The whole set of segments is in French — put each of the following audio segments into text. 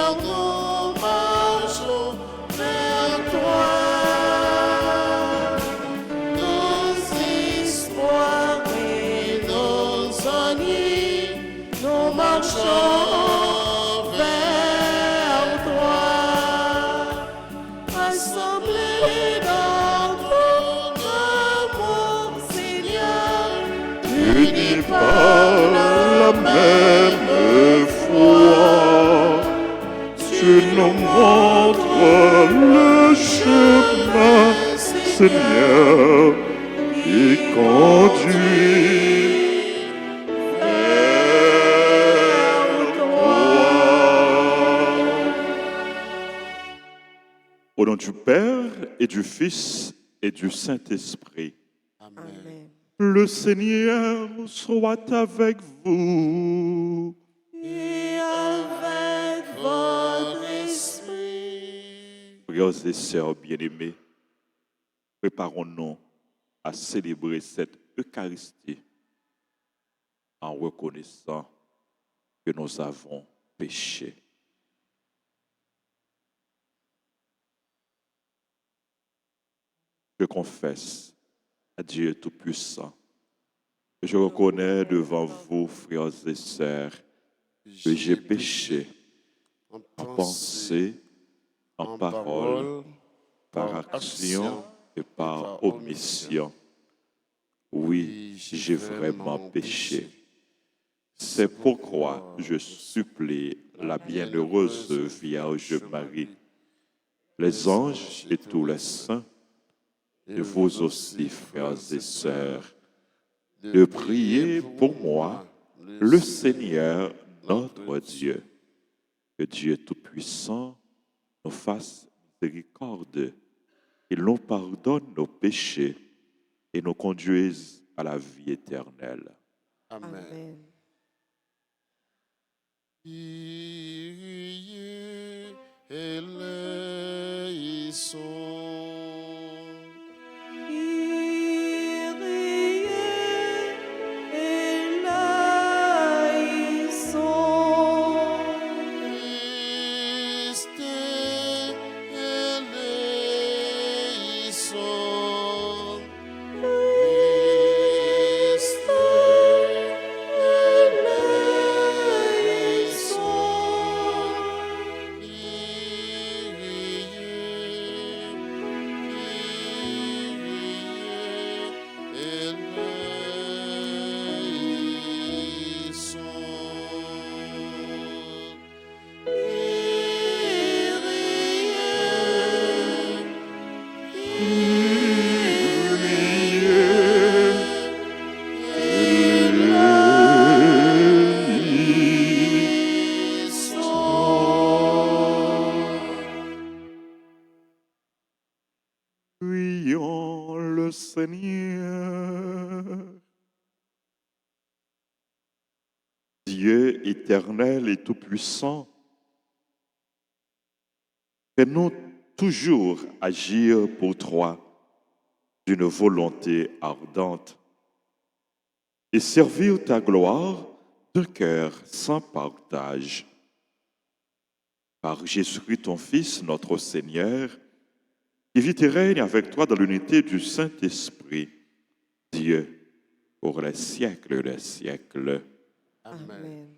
Seigneur, nous marchons vers toi. Nos espoirs et nos ennuis, nous marchons vers toi. Rassemblés dans ton amour, Seigneur, unis par la même foi, tu nous montres le chemin, Seigneur, qui conduit vers toi. Au nom du Père et du Fils et du Saint-Esprit. Amen. Le Seigneur soit avec vous. Et avec votre esprit. Frères et sœurs bien-aimés, préparons-nous à célébrer cette Eucharistie en reconnaissant que nous avons péché. Je confesse à Dieu Tout-Puissant que je reconnais devant vous, frères et sœurs, que j'ai péché en pensée, en parole, par action et par omission. Oui, j'ai vraiment péché. C'est pourquoi je supplie la bienheureuse Vierge Marie, les anges et tous les saints, et vous aussi, frères et sœurs, de prier pour moi, le Seigneur, notre Dieu. Que Dieu Tout-Puissant nous fasse miséricorde, qu'il nous pardonne nos péchés et nous conduise à la vie éternelle. Amen. Kyrie eleison. Kyrie eleison. Christe eleison. Christe eleison. Prions le Seigneur. Dieu éternel et tout-puissant, fais-nous toujours agir pour toi d'une volonté ardente et servir ta gloire d'un cœur sans partage. Par Jésus-Christ, ton Fils, notre Seigneur, qui vit et règne avec toi dans l'unité du Saint-Esprit, Dieu, pour les siècles des siècles. Amen.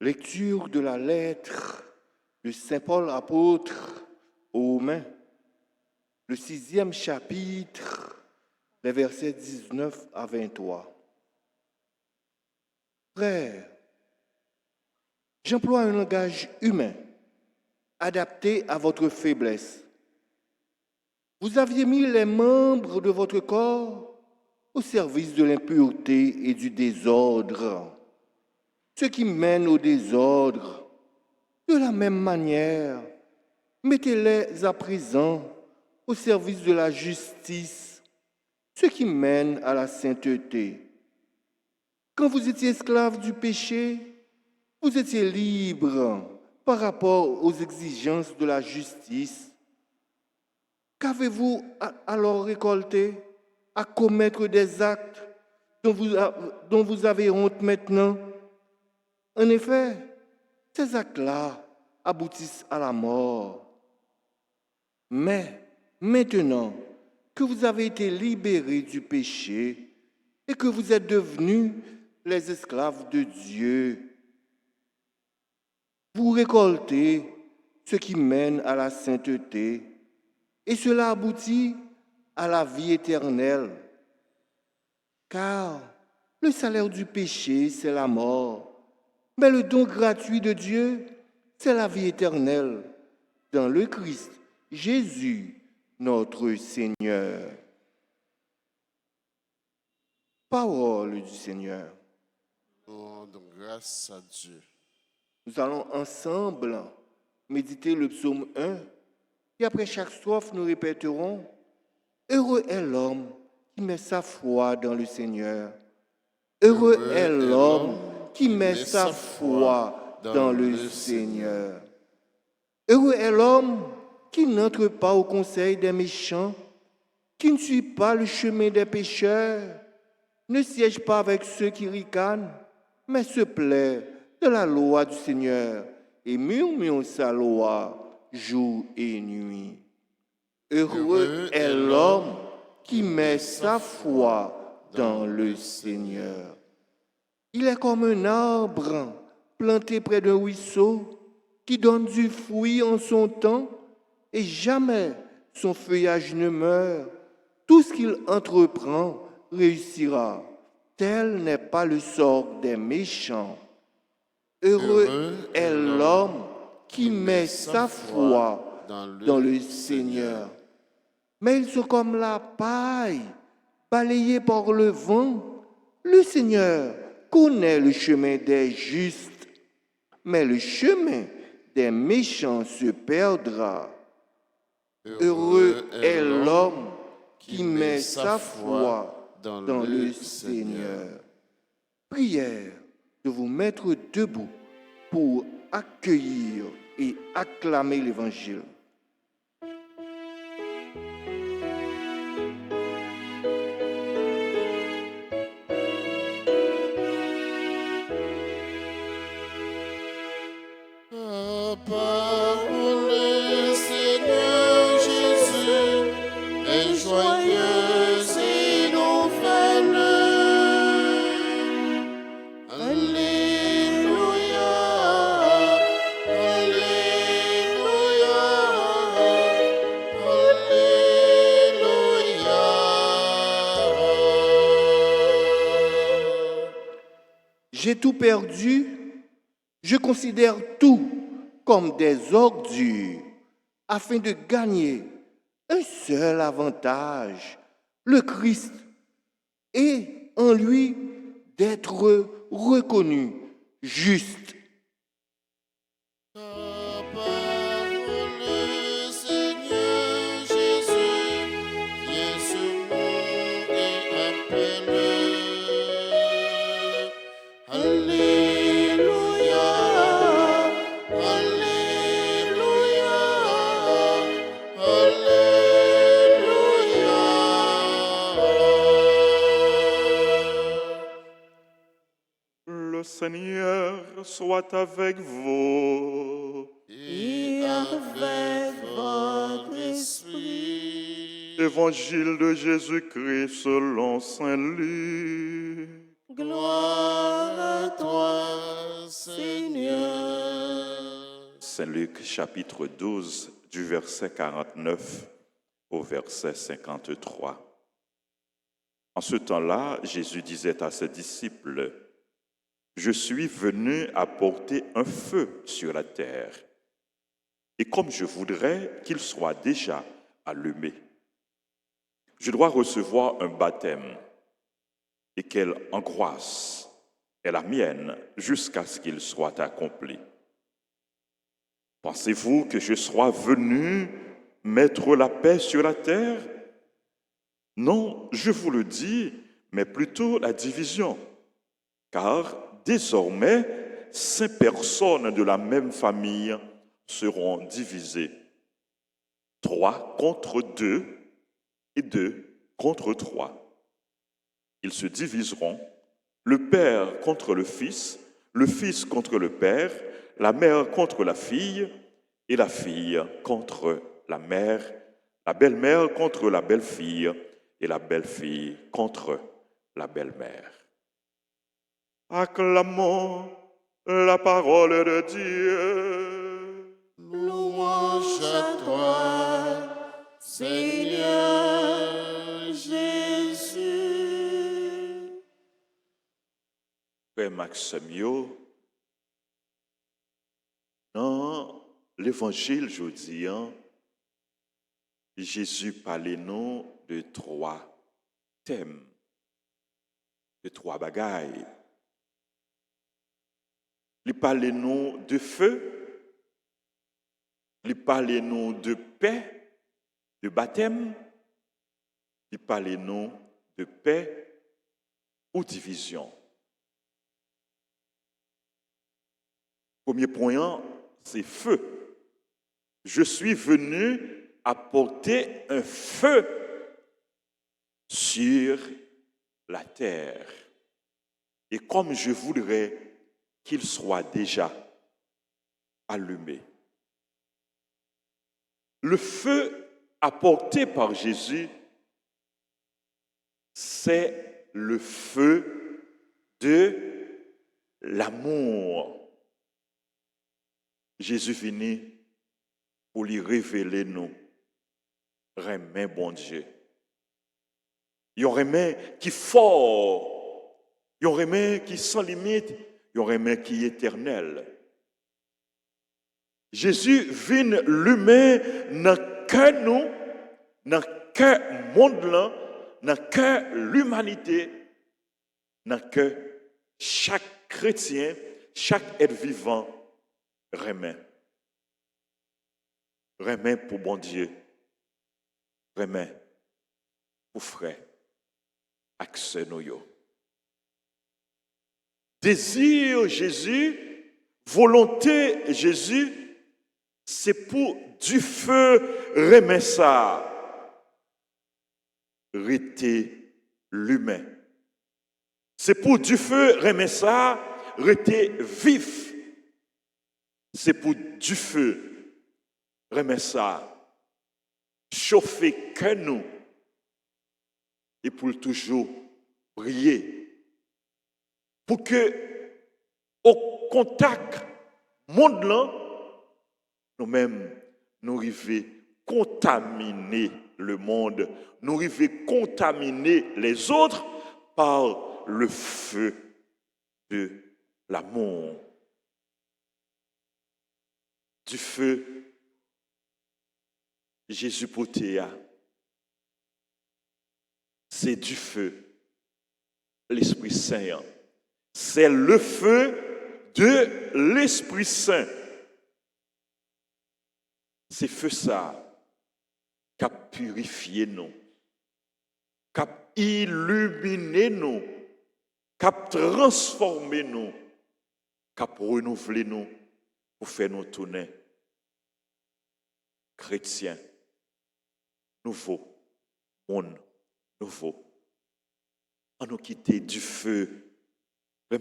Lecture de la lettre de Saint Paul apôtre aux Romains, le 6e chapitre, les versets 19 à 23. Frères, j'emploie un langage humain, adapté à votre faiblesse. Vous aviez mis les membres de votre corps au service de l'impureté et du désordre, ce qui mène au désordre. De la même manière, Mettez-les à présent au service de la justice, ce qui mène à la sainteté. Quand vous étiez esclaves du péché, vous étiez libres par rapport aux exigences de la justice. Qu'avez-vous alors récolté à commettre des actes dont vous avez honte maintenant? En effet, ces actes-là aboutissent à la mort. Mais maintenant que vous avez été libérés du péché et que vous êtes devenus les esclaves de Dieu, vous récoltez ce qui mène à la sainteté et cela aboutit à la vie éternelle. Car le salaire du péché, c'est la mort, mais le don gratuit de Dieu, c'est la vie éternelle dans le Christ, Jésus, notre Seigneur. Parole du Seigneur. Nous rendons grâce à Dieu. Nous allons ensemble méditer le psaume 1 et après chaque strophe, nous répéterons « Heureux est l'homme qui met sa foi dans le Seigneur. Heureux est l'homme qui met sa foi dans le Seigneur. Heureux est l'homme qui n'entre pas au conseil des méchants, qui ne suit pas le chemin des pécheurs, ne siège pas avec ceux qui ricanent, mais se plaît de la loi du Seigneur et murmure sa loi jour et nuit. Heureux est l'homme qui met sa foi dans le Seigneur. Il est comme un arbre planté près d'un ruisseau qui donne du fruit en son temps et jamais son feuillage ne meurt. Tout ce qu'il entreprend réussira. Tel n'est pas le sort des méchants. Heureux est l'homme qui met sa foi dans le Seigneur. Mais ils sont comme la paille, balayée par le vent. Le Seigneur connaît le chemin des justes, mais le chemin des méchants se perdra. Heureux est l'homme qui met sa foi dans le Seigneur. Prière de vous mettre debout pour accueillir et acclamer l'Évangile. Parole du Seigneur Jésus est joyeuse et nouvelle. Alléluia, Alléluia, Alléluia. J'ai tout perdu, je considère tout comme des ordures afin de gagner un seul avantage, le Christ, et en lui d'être reconnu juste. Parole du Seigneur Jésus, viens sur nous et appelle. Alléluia, Alléluia, Alléluia. Le Seigneur soit avec vous. Et avec votre esprit. Évangile de Jésus-Christ selon Saint Luc. Gloire à toi, Seigneur. Saint Luc chapitre 12 du verset 49 au verset 53. En ce temps-là, Jésus disait à ses disciples, « Je suis venu apporter un feu sur la terre, et comme je voudrais qu'il soit déjà allumé, je dois recevoir un baptême, et quelle angoisse est la mienne jusqu'à ce qu'il soit accompli. Pensez-vous que je sois venu mettre la paix sur la terre? Non, je vous le dis, mais plutôt la division. Car désormais, 5 personnes de la même famille seront divisées. 3 contre 2 et 2 contre 3. Ils se diviseront, le père contre le fils contre le père, la mère contre la fille et la fille contre la mère, la belle-mère contre la belle-fille et la belle-fille contre la belle-mère. Acclamons la parole de Dieu. Louange à toi, Seigneur Jésus. Frère Maxime, dans l'évangile aujourd'hui, Jésus parlait nous de 3 thèmes, de 3 bagailles. Il parlait nous de feu, il parlait nous de paix, de baptême, il parlait nous de paix ou division. Premier point, c'est feu. Je suis venu apporter un feu sur la terre. Et comme je voudrais qu'il soit déjà allumé. Le feu apporté par Jésus, c'est le feu de l'amour. Jésus finit pour lui révéler nous, remet bon Dieu. Il remet qui fort, il remet qui sans limite, il remet qui éternel. Jésus vient l'humain dans que nous, dans que monde là, dans que l'humanité, dans que chaque chrétien, chaque être vivant remet. Remet pour bon Dieu. Remet pour frère. Accès nous yo. Désir Jésus, volonté Jésus, c'est pour du feu remet ça. Rester l'humain. C'est pour du feu remet ça, rester vif. C'est pour du feu remet ça, chauffer que nous et pour toujours briller. Pour que, au contact monde là, nous-mêmes, nous arrivions contaminer le monde, nous arrivions contaminer les autres par le feu de l'amour. Du feu, Jésus potéa, c'est du feu, l'Esprit Saint. C'est le feu de l'Esprit Saint. C'est feu ça qui a purifié nous, qui a illuminé nous, qui a transformé nous, qui a renouvelé nous pour faire nous tourner chrétiens, nouveaux, monde nouveau. On nous quitter du feu.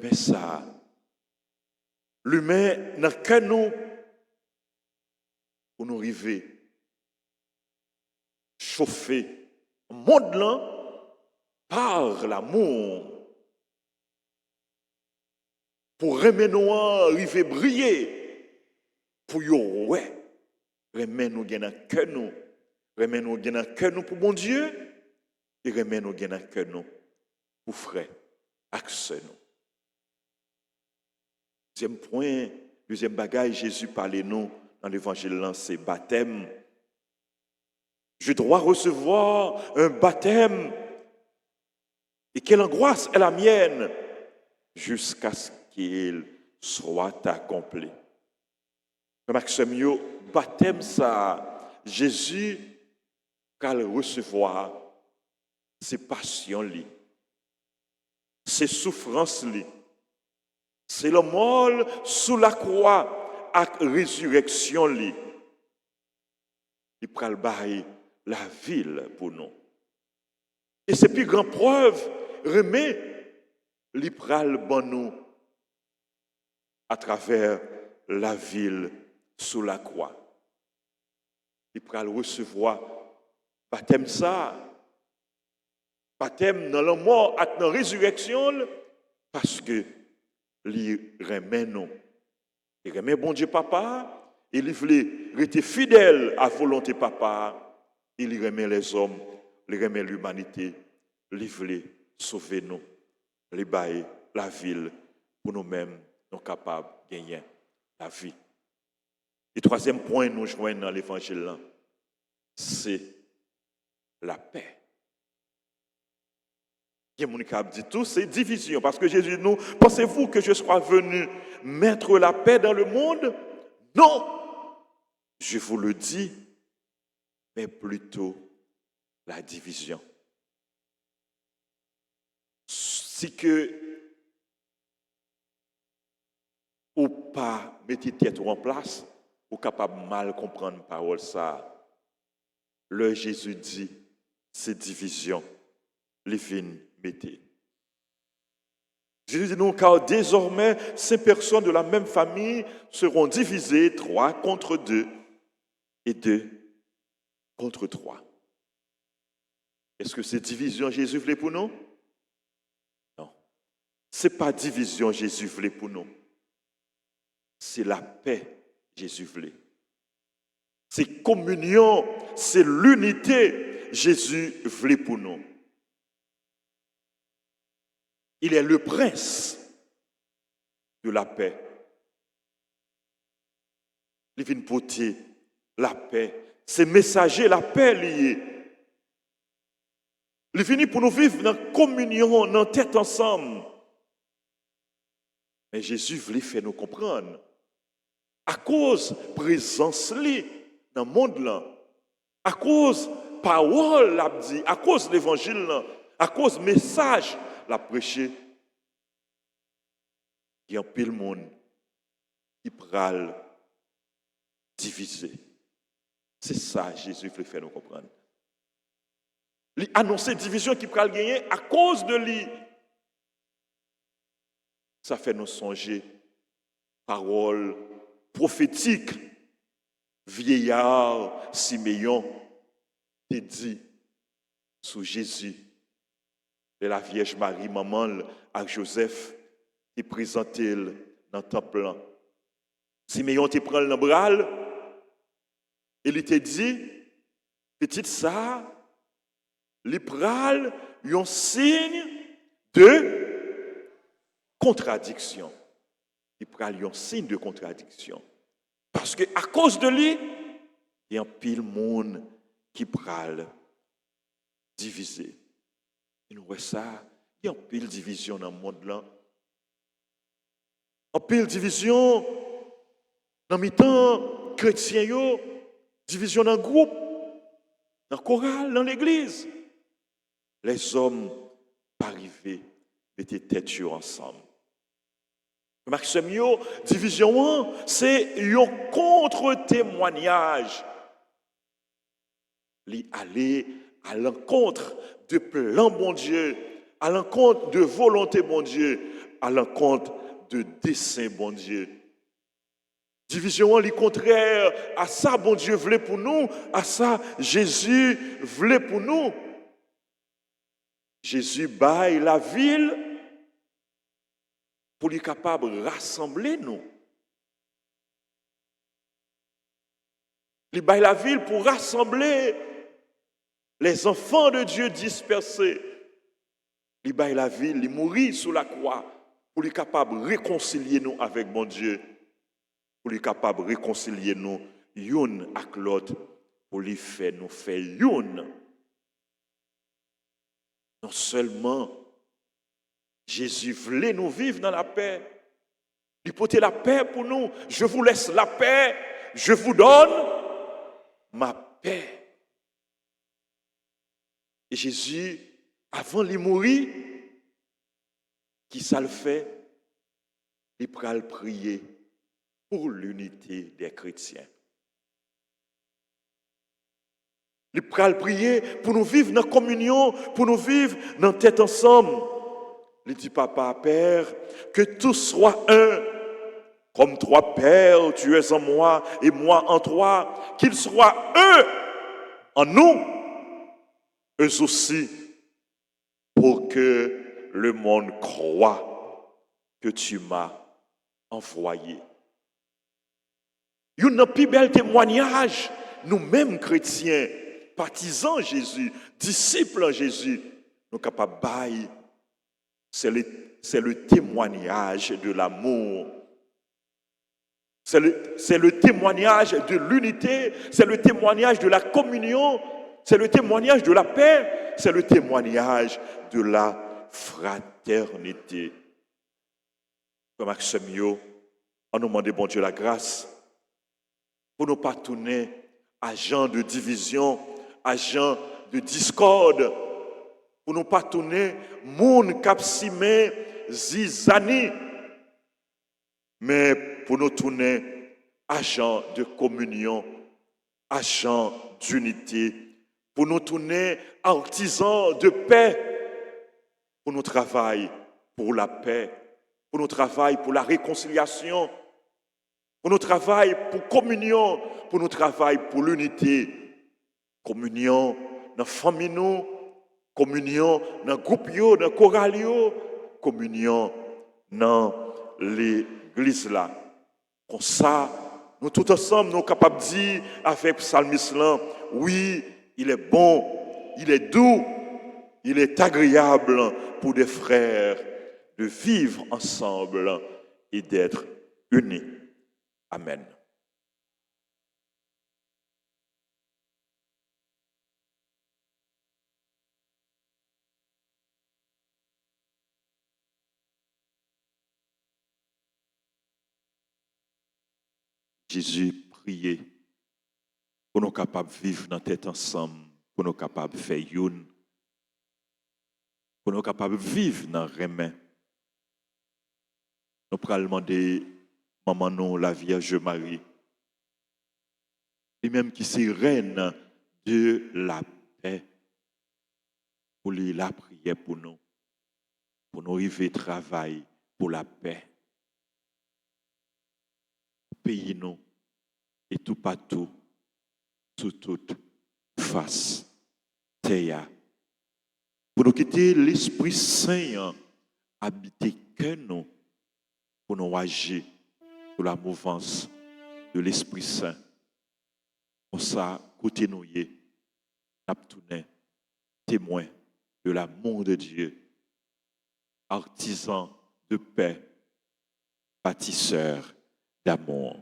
Mais ça, l'humain n'a qu'à nous pour nous arriver chauffer le monde là par l'amour. Pour remettre nous arriver briller. Pour yo ouais, remettre nous gagner que nous. Remettre nous gagner que nous pour bon Dieu et remettre nous gagner que nous pour frère. Accès nous. Deuxième point, deuxième bagaille, Jésus parlait nous dans l'évangile, c'est baptême. Je dois recevoir un baptême. Et quelle angoisse est la mienne jusqu'à ce qu'il soit accompli. Maxime, yo, baptême ça, Jésus, quand il recevoir ses passions, ses souffrances, c'est le mort sous la croix à résurrection, il pral bailler la ville pour nous. Et c'est plus grande preuve, remet, il pral bon nous à travers la ville sous la croix. Il pral recevoir baptême ça, baptême dans la mort et dans la résurrection, parce que il remet nous. Il remet bon Dieu papa, et il voulait rester fidèle à la volonté papa, il remet les hommes, il remet l'humanité, il voulait sauver nous, il bailler la ville pour nous-mêmes, nous capables de gagner la vie. Et troisième point, nous joignons dans l'évangile, c'est la paix. Il y a qui dit tout, c'est division. Parce que Jésus nous, pensez-vous que je sois venu mettre la paix dans le monde? Non, je vous le dis, mais plutôt la division. Si que ou pas mettez tête en place, ou capable de mal comprendre parole ça. Le Jésus dit, c'est division, les vignes mettez. Jésus dit nous, car désormais, 5 personnes de la même famille seront divisées, 3 contre 2 et 2 contre 3. Est-ce que c'est division Jésus voulait pour nous? Non. Ce n'est pas division Jésus voulait pour nous. C'est la paix Jésus voulait. C'est communion, c'est l'unité Jésus voulait pour nous. Il est le prince de la paix. Il vient porter la paix. C'est messager la paix lié. Il vient pour nous vivre dans la communion, dans la tête ensemble. Mais Jésus voulait faire nous comprendre. À cause de la présence dans le monde, là, à cause de la parole, à cause de l'évangile, à cause du message, la prêcher, il y a un peu de monde qui pral diviser. C'est ça Jésus veut faire nous comprendre. Il annonce division qui pral gagner à cause de lui. Ça fait nous songer parole prophétique. Vieillard Siméon te dit sous Jésus et la Vierge Marie, maman, à Joseph, qui présentait dans le temple. Siméon te prend le bras et il te dit, petite ça, il prend un signe de contradiction. Il prend un signe de contradiction. Parce qu'à cause de lui, il y a un pile monde qui prend divisé. Et nous voyons ça, il y a un pile division dans le monde là. Un pile division dans le temps chrétien, division dans le groupe, dans le choral, dans l'église. Les hommes pas arrivés, mettaient tête ensemble. Maxime, division 1, c'est un contre-témoignage. Aller à l'encontre de plan bon Dieu, à l'encontre de volonté bon Dieu, à l'encontre de dessein bon Dieu. Division 1, est contraire à ça bon Dieu voulait pour nous, à ça Jésus voulait pour nous. Jésus baille la ville pour être capable de rassembler nous. Il baille la ville pour rassembler les enfants de Dieu dispersés. Il baille la ville, il mourit sous la croix pour être capable de réconcilier nous avec mon Dieu, pour être capable de réconcilier nous l'un avec l'autre, pour lui faire nous faire l'un. Non seulement Jésus voulait nous vivre dans la paix. Il portait la paix pour nous. Je vous laisse la paix. je vous donne ma paix. Et Jésus, avant de mourir, qui ça le fait? Il pral prier pour l'unité des chrétiens. Il pral prier pour nous vivre dans la communion, pour nous vivre dans la tête ensemble. Il dit, Papa, Père, que tous soient un. Comme toi, Père, tu es en moi et moi en toi, qu'ils soient eux en nous, eux aussi, pour que le monde croie que tu m'as envoyé. Il y a un plus bel témoignage, nous-mêmes chrétiens, partisans Jésus, disciples en Jésus, nous sommes capables de bailler. C'est le témoignage de l'amour. C'est le témoignage de l'unité, c'est le témoignage de la communion, c'est le témoignage de la paix, c'est le témoignage de la fraternité. Comme Axemio, on nous demande, bon Dieu, la grâce pour ne pas tourner agents de division, agents de discorde, pour ne pas tourner monde capsimé, zizani, mais pour nous tourner agents de communion, agents d'unité, pour nous tourner artisans de paix, pour nous travailler pour la paix, pour nous travailler pour la réconciliation, pour nous travailler pour communion, pour nous travailler pour l'unité. Communion dans la famille, communion dans le groupe, dans le choral, communion dans l'église là. Comme ça, nous tous ensemble, nous sommes capables de dire avec psalmiste là, oui, il est bon, il est doux, il est agréable pour des frères de vivre ensemble et d'être unis. Amen. Jésus priait pour nous capables de vivre dans la tête ensemble, pour nous capables de faire une, pour nous capables de vivre dans le remède. Nous pourrons demander maman nous, la Vierge Marie, et même qui est reine de la paix, pour lui la prière pour nous arriver à travailler pour la paix. Pays nous et tout partout, sous toute face, terre. Pour nous quitter l'Esprit Saint, habiter que nous, pour nous agir pour la mouvance de l'Esprit Saint. Pour ça, côté nous, nous témoins de l'amour de Dieu, artisans de paix, bâtisseurs d'amour.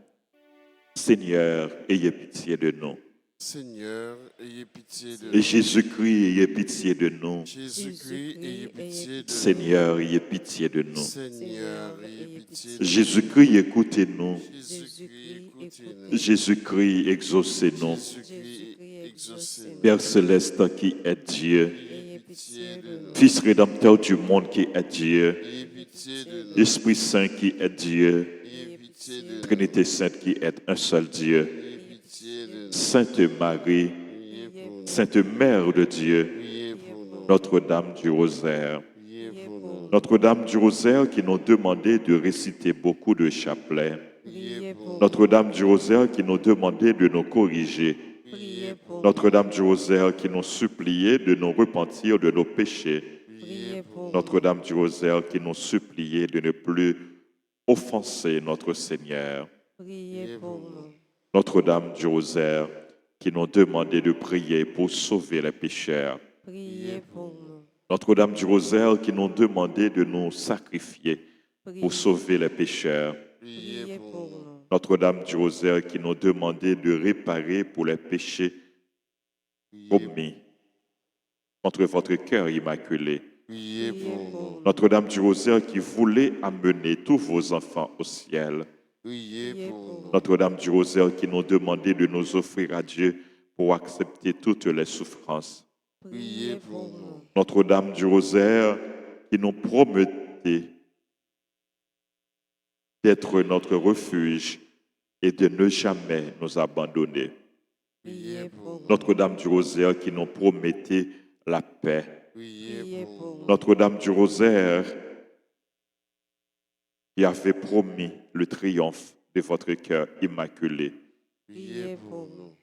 Seigneur, ayez pitié de nous. Seigneur, ayez pitié de Et nous. Jésus-Christ, ayez pitié de nous. Jésus-Christ, ayez pitié de nous. Seigneur, ayez pitié de nous. Seigneur, ayez pitié de nous. Jésus-Christ, écoutez-nous. Jésus-Christ, écoutez-nous. Jésus-Christ, exaucez-nous. Jésus-Christ, exaucez-nous. Père céleste qui est Dieu, Ayez pitié de nous. Fils rédempteur du monde qui est Dieu, Ayez pitié de nous. Esprit Saint qui est Dieu, Ayez pitié de nous. Trinité Sainte qui est un seul Dieu, Ayez pitié de nous. Sainte Marie, Priez pour nous. Sainte Mère de Dieu, Priez pour nous. Notre-Dame du Rosaire. Priez pour nous. Notre-Dame du Rosaire qui nous demandait de réciter beaucoup de chapelets. Priez pour nous. Notre-Dame du Rosaire qui nous demandait de nous corriger. Priez pour nous. Notre-Dame du Rosaire qui nous suppliait de nous repentir de nos péchés. Priez pour nous. Notre-Dame du Rosaire qui nous suppliait de ne plus offenser notre Seigneur. Priez pour nous. Notre-Dame du Rosaire qui nous demandait de prier pour sauver les pécheurs. Priez pour nous. Notre-Dame du Rosaire qui nous demandait de nous sacrifier pour sauver les pécheurs. Priez pour nous. Notre-Dame du Rosaire qui nous demandait de réparer pour les péchés commis contre votre cœur immaculé. Priez pour nous. Notre-Dame du Rosaire qui voulait amener tous vos enfants au ciel. Priez pour nous. Notre-Dame du Rosaire qui nous demandait de nous offrir à Dieu pour accepter toutes les souffrances. Priez pour nous. Notre-Dame du Rosaire qui nous promettait d'être notre refuge et de ne jamais nous abandonner. Priez pour nous. Notre-Dame du Rosaire qui nous promettait la paix. Priez pour nous. Notre-Dame du Rosaire qui avait promis le triomphe de votre cœur immaculé. Priez pour nous.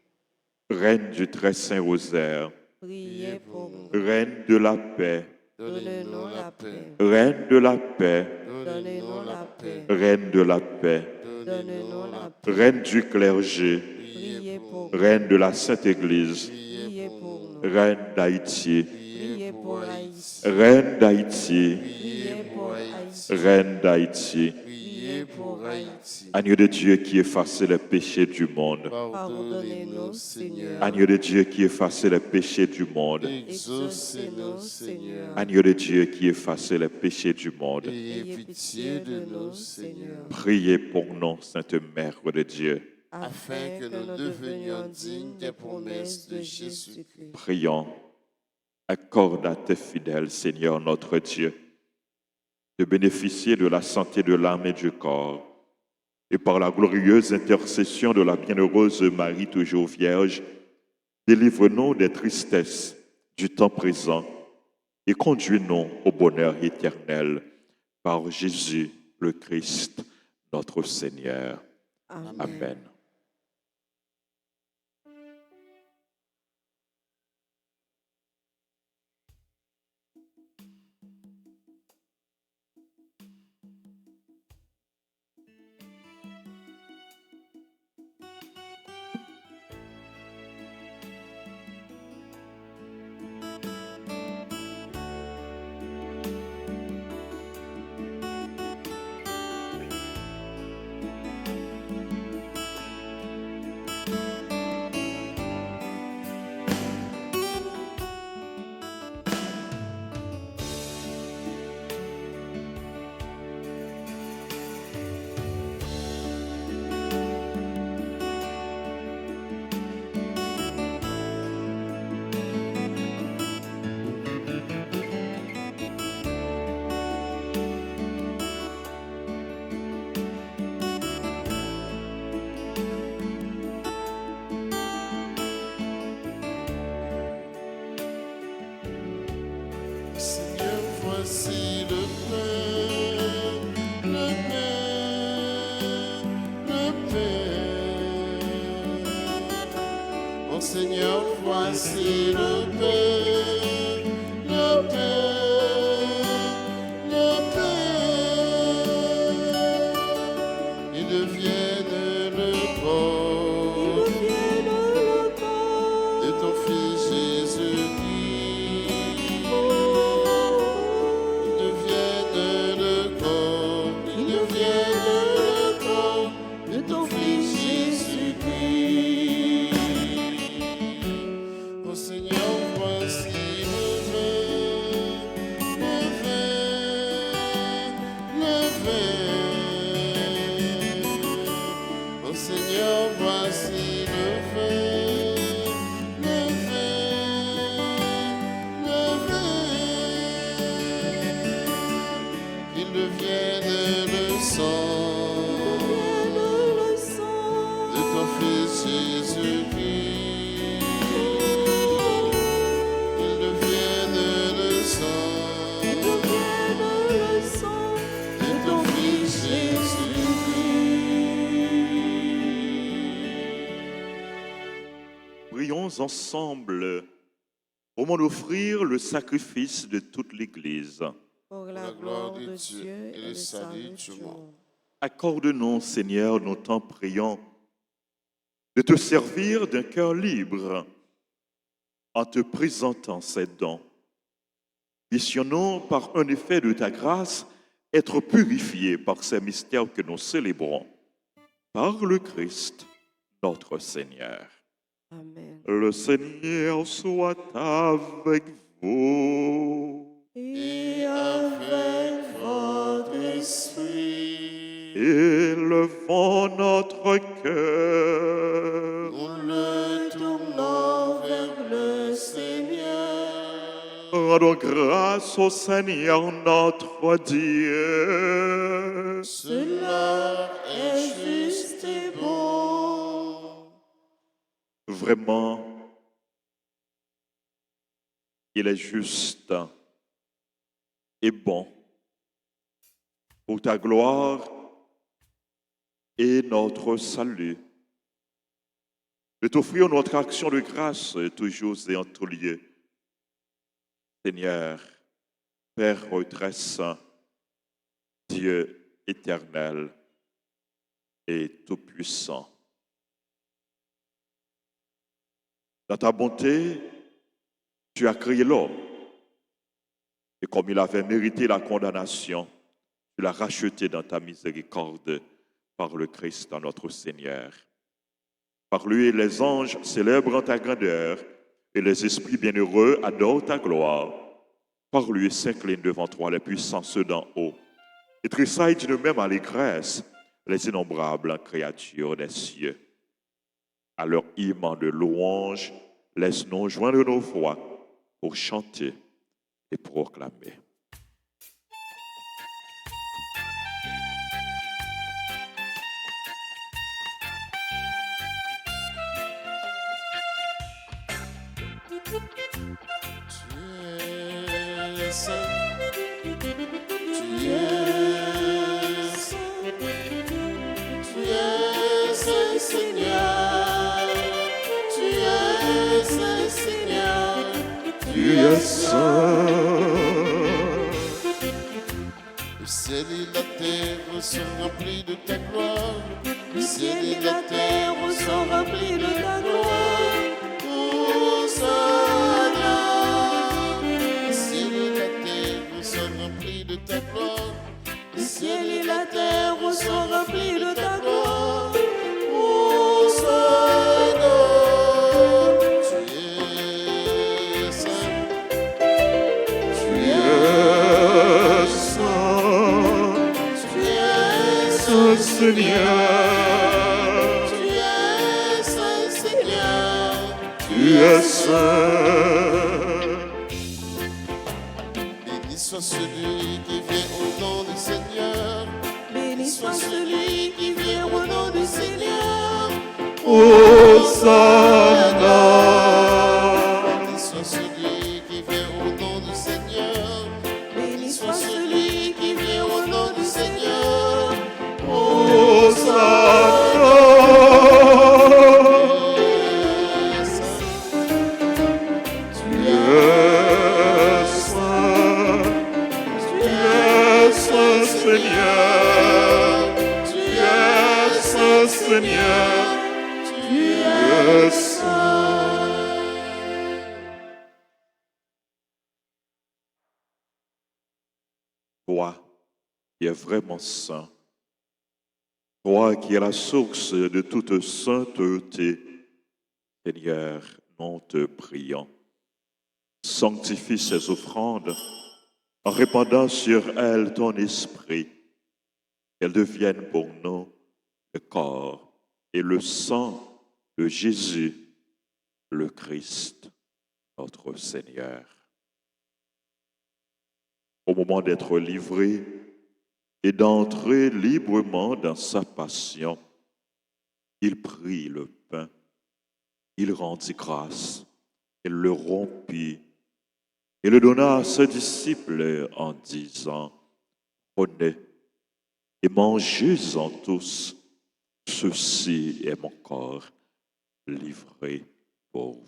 Reine du très saint Rosaire, Priez pour nous. Reine de la paix, Donnez-nous la paix. Reine de la paix, Donnez-nous la paix. Reine de la paix, Donnez-nous la paix. Reine du clergé, Priez pour nous. Reine de la Sainte Église, Priez pour nous. Reine d'Haïti, Priez pour Haïti. Reine d'Haïti, Priez pour Haïti. Reine d'Haïti, Priez pour Haïti. Agneau de Dieu qui efface les péchés du monde, Pardonnez-nous, Seigneur. Agneau de Dieu qui efface les péchés du monde, Exaucez-nous, Seigneur. Agneau de Dieu qui efface les péchés du monde. Ayez pitié de nous, Seigneur, Priez pour nous, Sainte Mère de Dieu. afin que nous devenions dignes des promesses de Jésus-Christ. Prions. Accorde à tes fidèles, Seigneur notre Dieu, de bénéficier de la santé de l'âme et du corps, et par la glorieuse intercession de la bienheureuse Marie, toujours vierge, délivre-nous des tristesses du temps présent et conduis-nous au bonheur éternel par Jésus le Christ, notre Seigneur. Amen. Amen. Seigneur, voici le pain, le pain, le pain. Mon Seigneur, voici le pain, le pain, le pain. Il devienne le corps de ton Fils Jésus-Christ. Il devienne le corps de ton Fils Jésus-Christ. Mon Seigneur, voici le vin, le vin. Mon Seigneur, voici le vin, le vin. Qu'il devienne le sang de ton Fils Jésus-Christ. Qu'il devienne le sang de ton Fils Jésus-Christ. Prions ensemble pour m'en offrir le sacrifice de toute l'Église. Pour la gloire de Dieu et le salut du monde. Accorde-nous, Seigneur, nous t'en prions, de te servir d'un cœur libre en te présentant ces dons. Puissions-nous, par un effet de ta grâce, être purifiés par ces mystères que nous célébrons. Par le Christ, notre Seigneur. Amen. Le Seigneur soit avec vous. Et avec votre Esprit, Et le élevons notre cœur. Nous le tournons vers le Seigneur. Rendons grâce au Seigneur notre Dieu. Cela est juste et bon. Vraiment, il est juste et bon pour ta gloire et notre salut. De t'offrir notre action de grâce toujours et en tout lieu. Seigneur, Père très saint, Dieu éternel et tout-puissant. Dans ta bonté, tu as créé l'homme. Et comme il avait mérité la condamnation, tu l'as racheté dans ta miséricorde par le Christ notre Seigneur. Par lui, les anges célèbrent ta grandeur et les esprits bienheureux adorent ta gloire. Par lui s'inclinent devant toi les puissances d'en haut et tressaillent d'une même allégresse les innombrables créatures des cieux. À leur hymne de louange, laisse-nous joindre nos voix pour chanter et proclamer. Tu es saint, Seigneur. Tu es saint, Seigneur. Tu es saint. Le ciel et la terre sont remplis de ta gloire. Le ciel et la terre sont remplis de ta gloire. Hosanna. Le ciel et la terre sont remplis de ta gloire. Le ciel et la terre sont remplis de ta gloire. Hosanna. Tu es saint. Tu es Seigneur, Tu es saint, Seigneur. tu es saint. Béni soit celui qui vient au nom du Seigneur. Béni soit celui qui vient au nom du Seigneur. Hosanna. Béni soit celui qui vient au nom du Seigneur. Béni soit celui qui vient au nom du Seigneur. Hosanna. Tu es saint. Tu es saint, Seigneur. Tu es saint, Seigneur. Tu es saint. Toi qui es vraiment saint, toi qui es la source de toute sainteté, Seigneur, nous te prions. Sanctifie ces offrandes en répandant sur elles ton esprit, qu'elles deviennent pour nous le corps et le sang de Jésus, le Christ, notre Seigneur. Au moment d'être livré et d'entrer librement dans sa passion, il prit le pain, il rendit grâce, il le rompit et le donna à ses disciples en disant, « Prenez et mangez-en tous, ceci est mon corps livré pour vous. »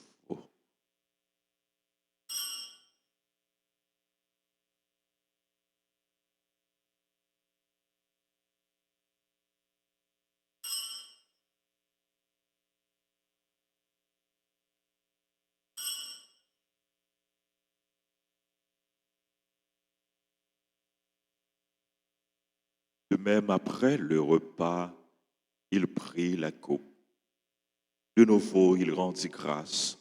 De même, après le repas, il prit la coupe. De nouveau, il rendit grâce.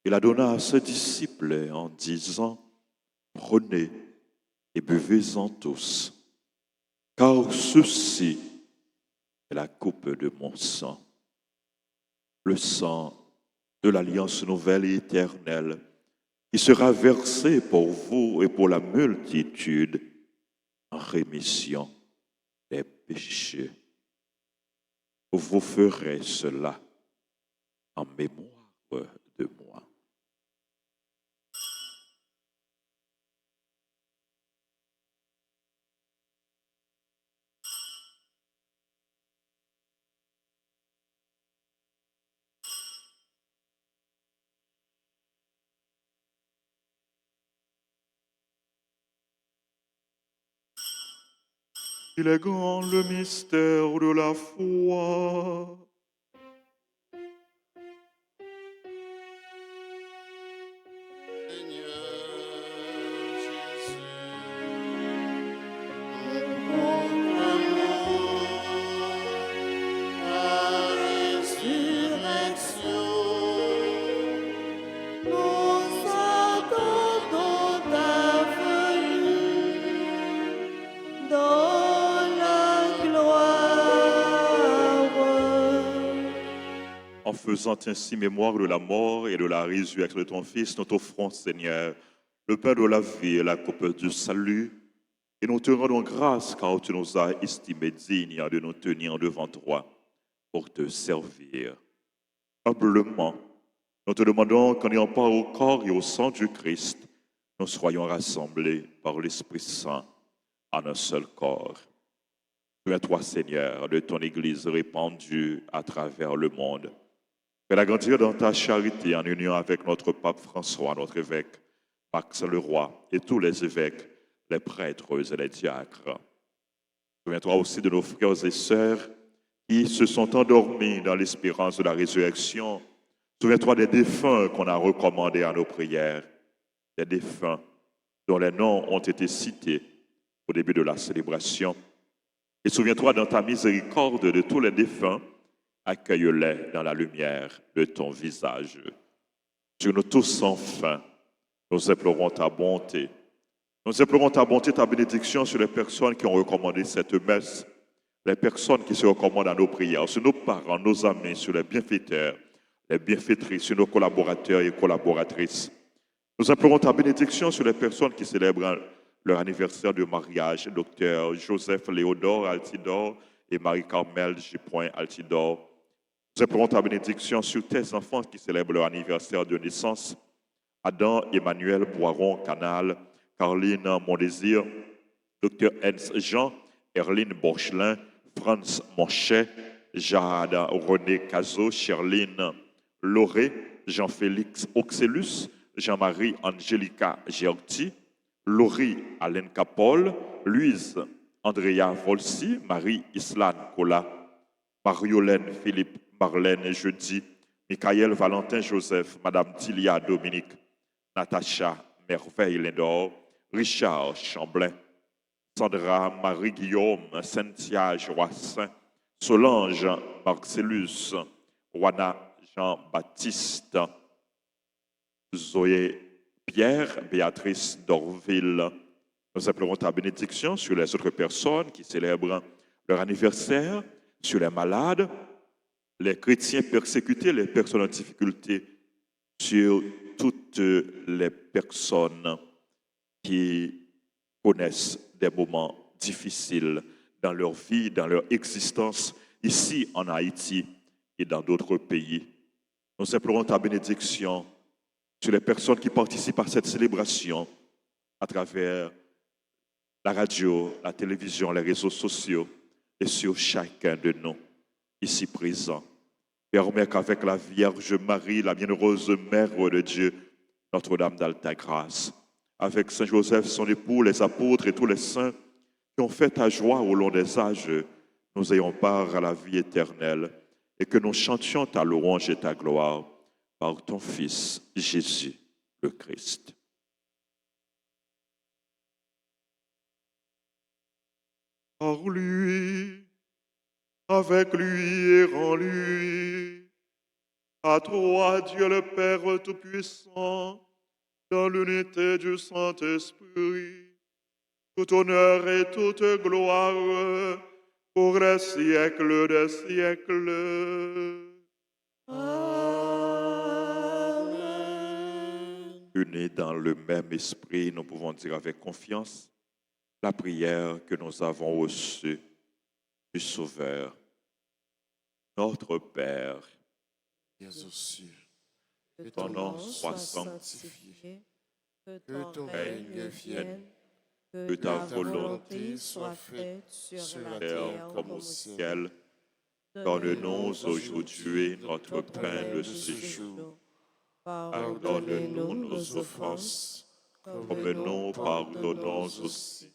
Il la donna à ses disciples en disant, « Prenez et buvez-en tous, car ceci et la coupe de mon sang. Le sang de l'alliance nouvelle et éternelle qui sera versé pour vous et pour la multitude en rémission des péchés. Vous ferez cela en mémoire de moi. Il est grand le mystère de la foi. Seigneur Jésus, nous proclamons ta résurrection. Nous attendons ta venue dans la gloire. En faisant ainsi mémoire de la mort et de la résurrection de ton Fils, nous t'offrons, Seigneur, le pain de la vie et la coupe du salut. Et nous te rendons grâce car tu nous as estimés dignes de nous tenir devant toi pour te servir. Humblement, nous te demandons qu'en ayant part au corps et au sang du Christ, nous soyons rassemblés par l'Esprit Saint en un seul corps. Souviens-toi, Seigneur, de ton Église répandue à travers le monde. Fais-la grandir dans ta charité en union avec notre pape François, notre évêque, Max le roi et tous les évêques, les prêtres et les diacres. Souviens-toi aussi de nos frères et sœurs qui se sont endormis dans l'espérance de la résurrection. Souviens-toi des défunts qu'on a recommandés à nos prières, des défunts dont les noms ont été cités au début de la célébration. Et souviens-toi dans ta miséricorde de tous les défunts, accueille-les dans la lumière de ton visage. Sur nous tous enfin, nous implorons ta bonté. Nous implorons ta bonté, ta bénédiction sur les personnes qui ont recommandé cette messe, les personnes qui se recommandent à nos prières, sur nos parents, nos amis, sur les bienfaiteurs, les bienfaitrices, sur nos collaborateurs et collaboratrices. Nous implorons ta bénédiction sur les personnes qui célèbrent leur anniversaire de mariage, docteur Joseph Léodore Altidore et Marie-Carmel J. Altidore. Nous implorons ta bénédiction sur tes enfants qui célèbrent leur anniversaire de naissance. Adam Emmanuel Boiron Canal, Caroline Mondésir, Dr. Hens Jean, Erline Borchelin, Franz Monchet, Jade René Cazot, Sherline Lauré, Jean-Félix Oxelus, Jean-Marie Angelica Gerti, Laurie Alain Capol, Louise Andrea Volsi, Marie Islane Cola, Mariolène Philippe Marlène Jeudi, Michael Valentin Joseph, Madame Tilia Dominique, Natacha Merveille Lindor, Richard Chamblin, Sandra Marie-Guillaume, Cynthia Joassin, Solange Marcellus, Juana Jean-Baptiste, Zoé Pierre, Béatrice Dorville. Nous implorons ta bénédiction sur les autres personnes qui célèbrent leur anniversaire, sur les malades, les chrétiens persécutés, les personnes en difficulté, sur toutes les personnes qui connaissent des moments difficiles dans leur vie, dans leur existence, ici en Haïti et dans d'autres pays. Nous implorons ta bénédiction sur les personnes qui participent à cette célébration à travers la radio, la télévision, les réseaux sociaux et sur chacun de nous ici présents. Permets qu'avec la Vierge Marie, la bienheureuse Mère de Dieu, Notre-Dame d'Alta Grâce, avec Saint Joseph, son époux, les apôtres et tous les saints qui ont fait ta joie au long des âges, nous ayons part à la vie éternelle et que nous chantions ta louange et ta gloire par ton Fils, Jésus le Christ. Par lui, avec lui et en lui, à toi, Dieu le Père Tout-Puissant, dans l'unité du Saint-Esprit, tout honneur et toute gloire pour les siècles des siècles. Amen. Unis dans le même esprit, nous pouvons dire avec confiance la prière que nous avons reçue du Sauveur. Notre Père, Qui es aux cieux, Que ton ton nom nom soit soit sanctifié, sanctifié, que ton règne vienne, que que ta ta volonté volonté soit faite sur la terre comme au ciel. Donne-nous Donne-nous aujourd'hui notre pain de ce jour. Pardonne-nous nos offenses, comme nous pardonnons aussi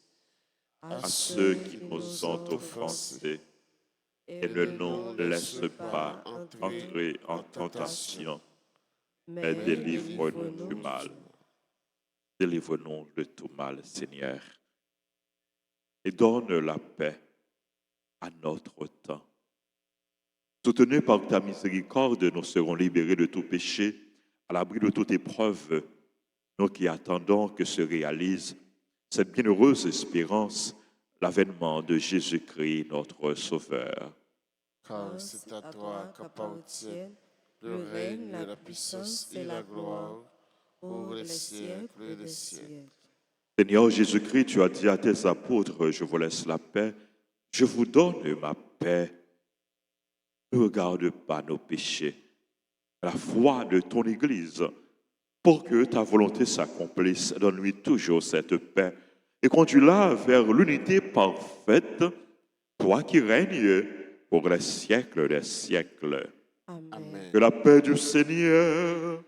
à ceux qui nous ont offensés. Et ne nous laisse pas entrer en tentation, mais délivre-nous du mal. Délivre-nous de tout mal, Seigneur. Et donne la paix à notre temps. Soutenus par ta miséricorde, nous serons libérés de tout péché, à l'abri de toute épreuve, nous qui attendons que se réalise cette bienheureuse espérance, l'avènement de Jésus-Christ, notre Sauveur. car c'est à toi qu'appartiennent le règne, la puissance et la gloire pour les siècles des siècles. Seigneur Jésus-Christ, tu as dit à tes apôtres, je vous laisse la paix, je vous donne ma paix. Ne regarde pas nos péchés, la foi de ton Église, pour que ta volonté s'accomplisse. Donne-lui toujours cette paix et conduis-la vers l'unité parfaite, toi qui règnes pour les siècles des siècles. Amen. Que la paix du Seigneur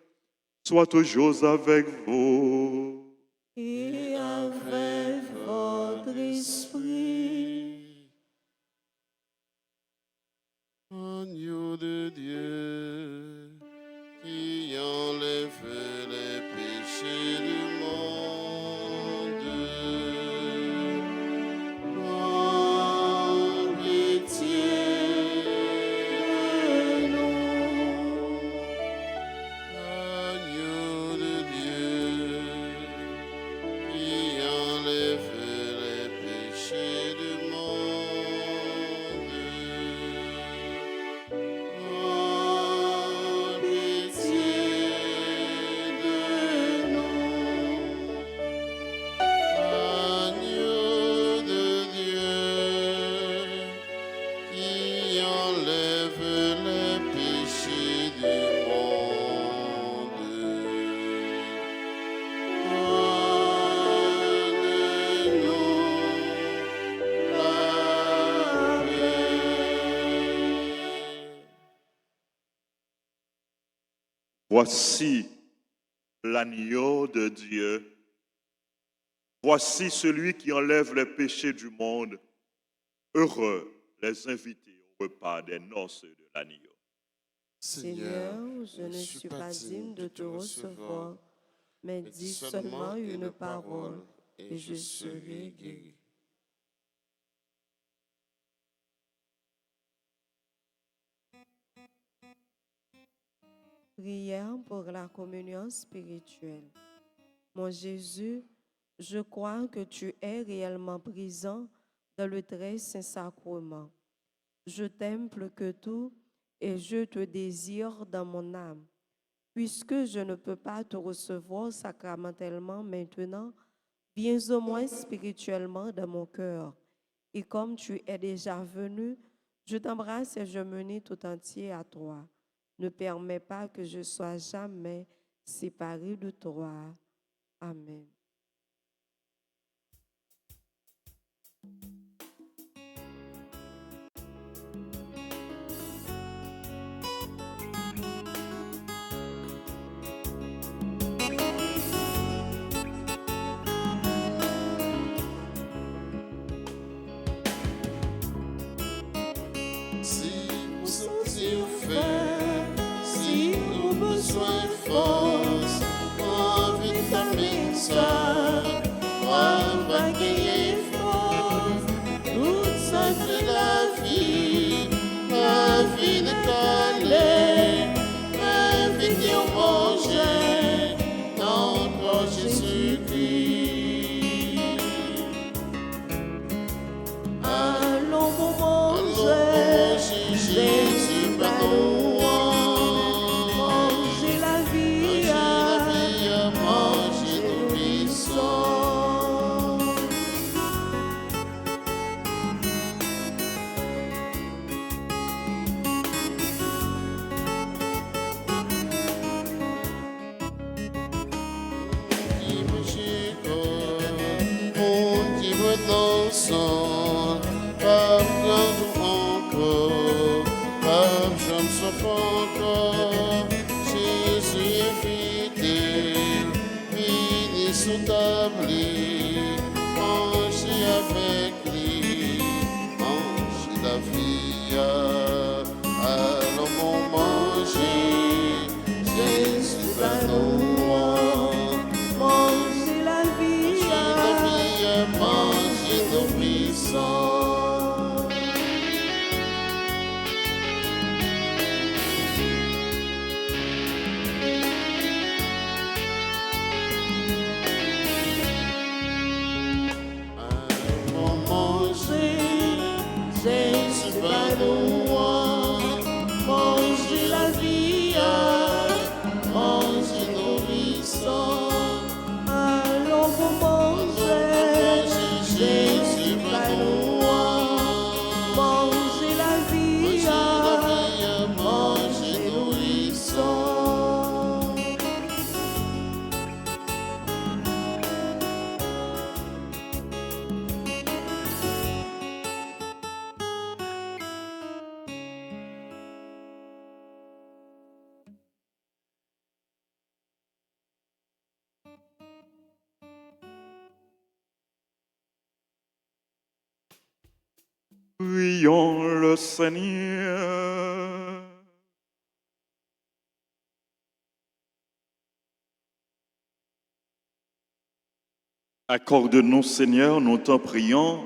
soit toujours avec vous. et avec votre esprit. Agneau de Dieu, qui enlève les péchés du monde, prends pitié de nous. Agneau de Dieu, qui enlève les péchés du monde, prends pitié de nous. Agneau de Dieu, qui enlève les péchés du monde, donne-nous la paix. Voici l'agneau de Dieu. Voici celui qui enlève les péchés du monde. Heureux les invités au repas des noces de l'agneau. Seigneur, je ne suis pas digne de te recevoir, mais dis seulement une parole et je serai guéri. Prière pour la communion spirituelle. Mon Jésus, je crois que tu es réellement présent dans le très saint sacrement. Je t'aime plus que tout et je te désire dans mon âme. Puisque je ne peux pas te recevoir sacramentellement maintenant, viens au moins spirituellement dans mon cœur. Et comme tu es déjà venu, je t'embrasse et je m'unis tout entier à toi. Ne permets pas que je sois jamais séparé de toi. Amen. Si vous sentir faible, si vous besoin de force, en vitamine ça, va gagner force. me chico, mon qui me dansant, pas prendre encore, pas j'aime son encore, Jésus est fidèle, vini sous table, manger avec lui, manger la vie, allons mon manger, Jésus va nous Manger la vie, manger nos buissons. Allons manger, Jésus va nous manger la vie, manger nos buissons. allons vous manger. Jésus va nous Manger la vie, manger nos buissons. Prions le Seigneur. Accorde-nous, Seigneur, nous t'en prions,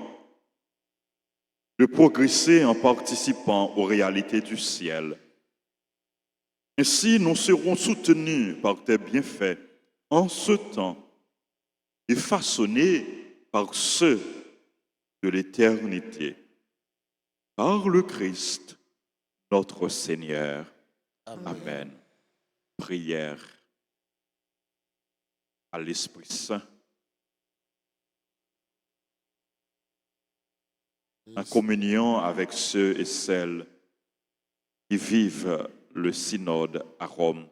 de progresser en participant aux réalités du ciel. Ainsi, nous serons soutenus par tes bienfaits en ce temps et façonnés par ceux de l'éternité. Par le Christ, notre Seigneur. Amen. Prière à l'Esprit Saint. En communion avec ceux et celles qui vivent le synode à Rome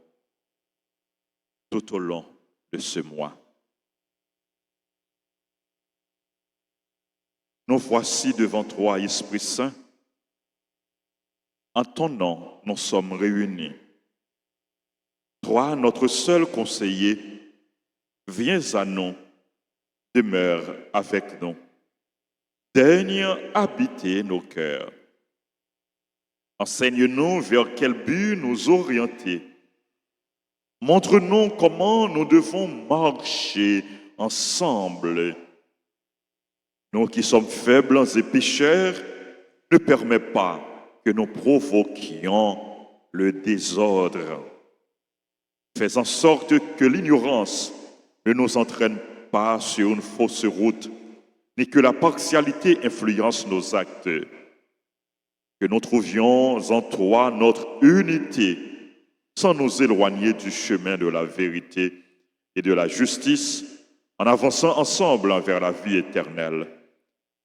tout au long de ce mois. Nous voici devant toi, Esprit Saint. En ton nom, nous sommes réunis. Toi, notre seul conseiller, viens à nous, demeure avec nous. Daigne habiter nos cœurs. Enseigne-nous vers quel but nous orienter. Montre-nous comment nous devons marcher ensemble. Nous qui sommes faibles et pécheurs, ne permets pas que nous provoquions le désordre. Fais en sorte que l'ignorance ne nous entraîne pas sur une fausse route, ni que la partialité influence nos actes. Que nous trouvions en toi notre unité, sans nous éloigner du chemin de la vérité et de la justice, en avançant ensemble vers la vie éternelle.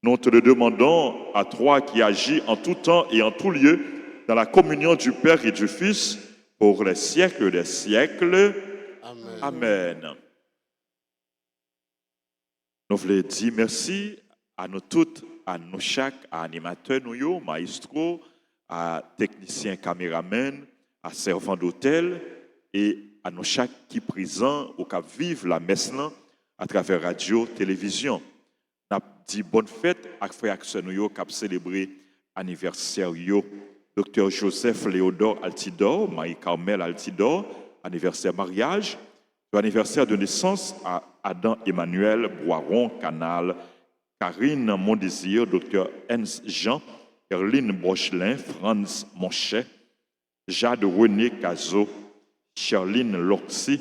Nous te le demandons à toi qui agis en tout temps et en tout lieu dans la communion du Père et du Fils pour les siècles des siècles. Amen. Amen. Nous voulons dire merci à nous toutes, à nous chaque, à animateurs, nous, maestro, à techniciens caméramen, à servants d'hôtel et à nous chaque qui présent au cap vive la messe à travers radio, télévision. Nous avons dit bonne fête à frère Axel qui a célébré l'anniversaire. Dr Joseph Léodore Altidor, Marie-Carmel Altidor, anniversaire mariage. Anniversaire de naissance à Adam Emmanuel Boiron Canal, Karine Mondésir, Dr Hans Jean, Erline Brochelin, Franz Monchet, Jade René Cazot, Charline Loxy,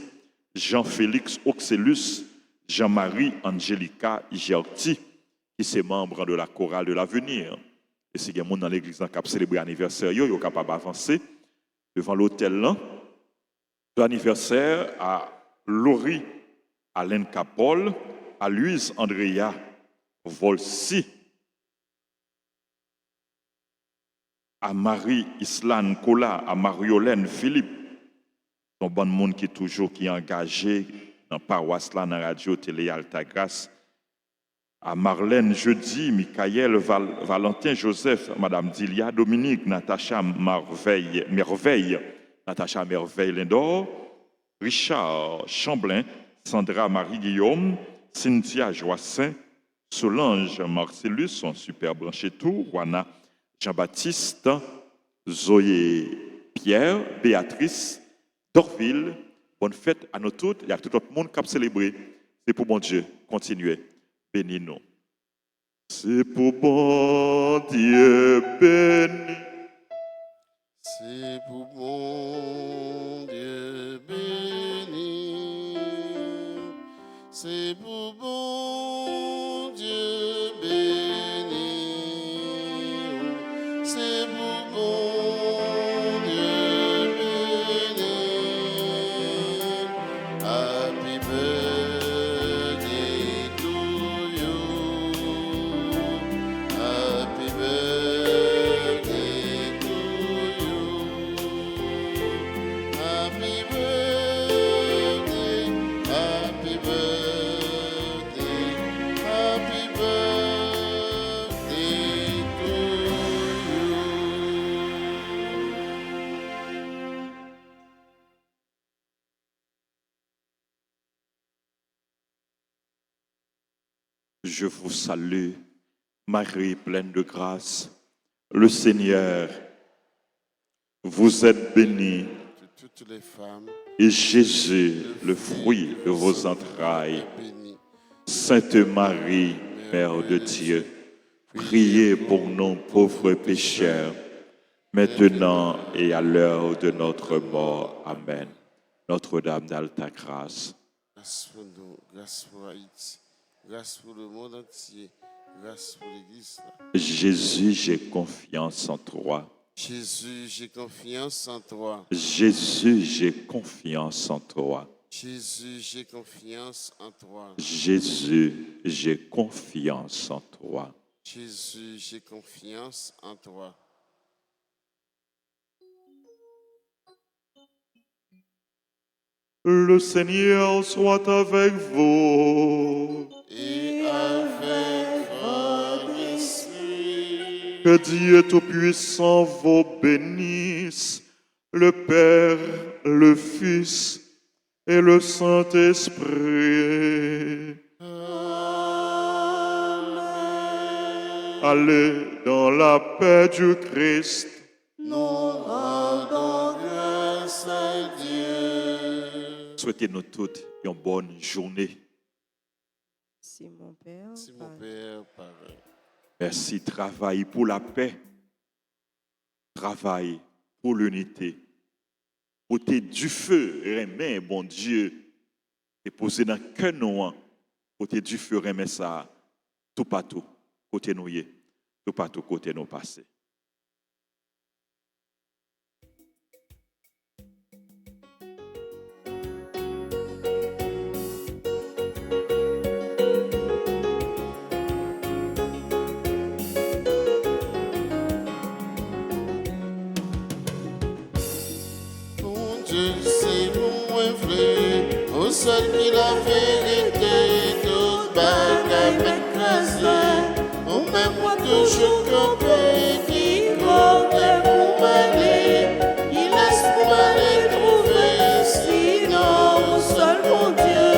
Jean-Félix Oxelus, Jean-Marie Angelica Gerti, qui sont membres de la chorale de l'avenir. Et si il y a des gens dans l'église qui ont célébré l'anniversaire, ils sont capables d'avancer devant l'hôtel là. L'anniversaire à Laurie Alain Capol, à Louise Andrea Volsi, à Marie Islane Kola, à Mariolène Philippe, son bon monde qui est toujours qui est engagé dans paroisse là, dans radio, télé, Altagrace. À Marlène, jeudi, Michael, Valentin, Joseph, Madame Dilia, Dominique, Natacha Merveille, Natacha Merveille Lindor, Richard Chamblin, Sandra Marie-Guillaume, Cynthia Joassin, Solange Marcellus, son super branché tout, Juana Jean-Baptiste, Zoé Pierre, Béatrice, Dorville. Bonne fête à nous toutes. Il y a tout le monde qui a célébré. C'est pour mon Dieu. Continuez. Bénis-nous. C'est pour bon Dieu béni. C'est pour bon Dieu béni. C'est pour bon Dieu béni. C'est pour bon Dieu béni. Happy birthday to you. Happy birthday to you. Happy birthday, happy birthday, happy birthday to you. Je vous salue, Marie pleine de grâce. Le Seigneur, vous êtes bénie, De toutes les femmes, et Jésus, le fruit de vos entrailles. bénies. Sainte Marie, Mère de Dieu, priez pour nous pauvres pécheurs, maintenant et à l'heure de notre mort. Amen. Notre-Dame d'Alta Grâce. Grâce pour nous, grâce pour Haïti, grâce pour le monde entier, grâce pour l'Église. Jésus, j'ai confiance en toi. Jésus, j'ai confiance en toi. Jésus, j'ai confiance en toi. Jésus, j'ai confiance en toi. Jésus, j'ai confiance en toi. Jésus, j'ai confiance en toi. Le Seigneur soit avec vous. Et avec votre esprit. Que Dieu Tout-Puissant vous bénisse, le Père, le Fils et le Saint-Esprit. Allez dans la paix du Christ. Nous rendons grâce à Dieu. Souhaitez-nous toutes une bonne journée. Si mon Père, Si mon Père, Père parle. Merci, travail pour la paix, travail pour l'unité. Ôtez du feu, remet, bon Dieu, et posez dans le cœur nous, ôtez du feu, remet ça, tout partout, côté nous, tout partout, côté nous passés. Mon Dieu, c'est mon vrai, au seul qui la vérité, toute bagarre écrasée, au même moi toujours campé, qui compte pour m'aller, il laisse pour m'aller trouver, sinon, au seul mon Dieu,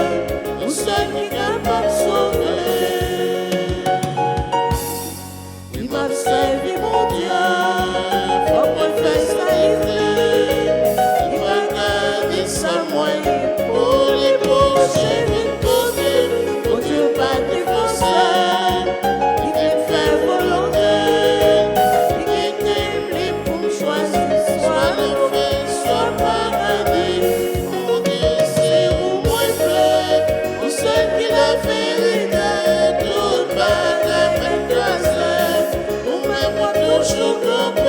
au seul qui est capable de sauver. Il m'a servi mon Dieu, faut qu'on fasse saliver. Il m'a gardé sa moyenne pour les prochains de côté. Mon Dieu pas défenseur, il est fait volontaire. Il est libre pour me choisir, soit l'enfer, soit paradis. Mon Dieu, c'est où moi plaît, au seul qui la vérité, toute bagarre écrasée. Toujours campé,